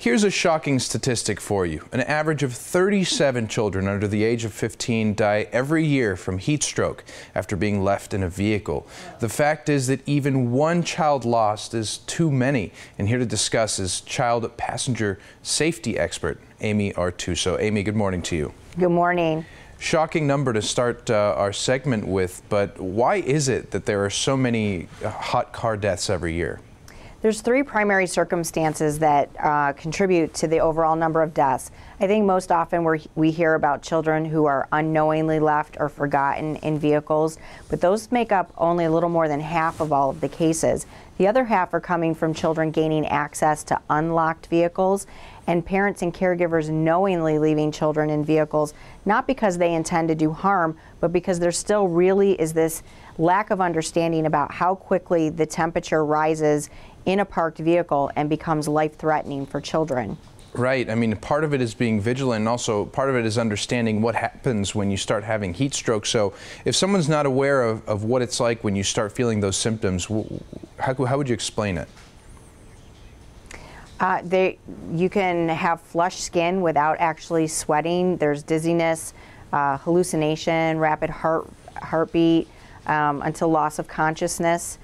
Here's a shocking statistic for you. An average of 37 children under the age of 15 die every year from heat stroke after being left in a vehicle. The fact is that even one child lost is too many. And here to discuss is child passenger safety expert Amy Artuso. Amy, good morning to you. Good morning. Shocking number to start our segment with, but why is it that there are so many hot car deaths every year? There's three primary circumstances that contribute to the overall number of deaths. I think most often we hear about children who are unknowingly left or forgotten in vehicles, but those make up only a little more than half of all of the cases. The other half are coming from children gaining access to unlocked vehicles and parents and caregivers knowingly leaving children in vehicles, not because they intend to do harm, but because there still really is this lack of understanding about how quickly the temperature rises in a parked vehicle and becomes life-threatening for children. Right. I mean, part of it is being vigilant, and also part of it is understanding what happens when you start having heat stroke. So if someone's not aware of what it's like when you start feeling those symptoms, how would you explain it? You can have flushed skin without actually sweating. There's dizziness, hallucination, rapid heartbeat, until loss of consciousness.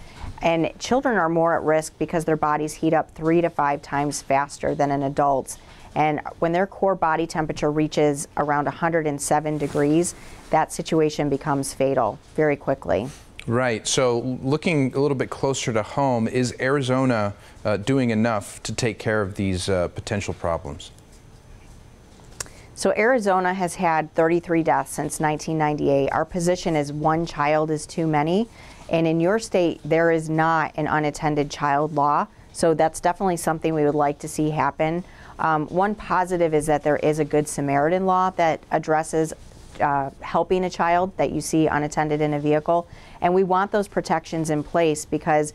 And children are more at risk because their bodies heat up 3 to 5 times faster than an adult's. And when their core body temperature reaches around 107 degrees, that situation becomes fatal very quickly. Right. So looking a little bit closer to home, is Arizona doing enough to take care of these potential problems? So Arizona has had 33 deaths since 1998. Our position is one child is too many. And in your state, there is not an unattended child law. So that's definitely something we would like to see happen. One positive is that there is a Good Samaritan law that addresses helping a child that you see unattended in a vehicle. And we want those protections in place because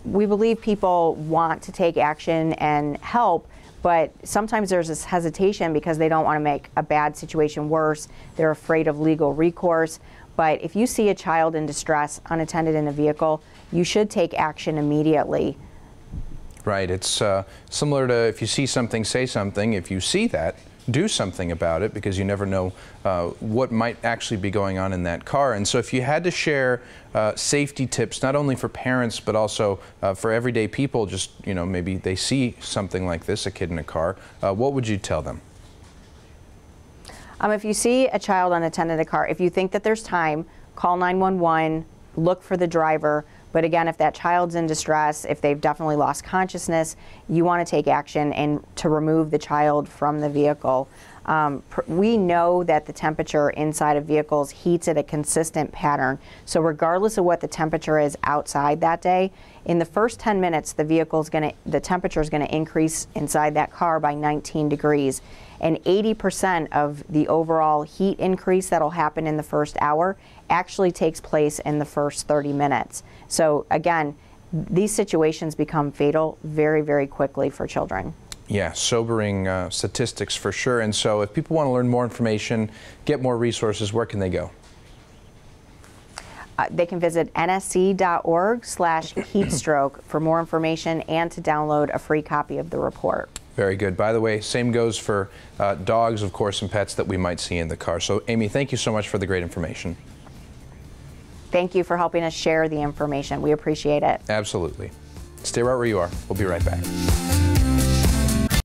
we believe people want to take action and help, but sometimes there's this hesitation because they don't want to make a bad situation worse. They're afraid of legal recourse. But if you see a child in distress unattended in a vehicle, you should take action immediately. Right. It's similar to if you see something, say something. If you see that, do something about it, because you never know what might actually be going on in that car. And so if you had to share safety tips, not only for parents, but also for everyday people, just, you know, maybe they see something like this, a kid in a car, what would you tell them? If you see a child unattended in a car, if you think that there's time, call 911, look for the driver. But again, if that child's in distress, if they've definitely lost consciousness, you want to take action and to remove the child from the vehicle. We know that the temperature inside of vehicles heats at a consistent pattern. So regardless of what the temperature is outside that day, in the first 10 minutes, the temperature is going to increase inside that car by 19 degrees. And 80% of the overall heat increase that'll happen in the first hour actually takes place in the first 30 minutes. So again, these situations become fatal very, very quickly for children. Yeah, sobering statistics for sure. And so if people want to learn more information, get more resources, where can they go? They can visit nsc.org/heatstroke for more information and to download a free copy of the report. Very good. By the way, same goes for dogs, of course, and pets that we might see in the car. So, Amy, thank you so much for the great information. Thank you for helping us share the information. We appreciate it. Absolutely. Stay right where you are. We'll be right back.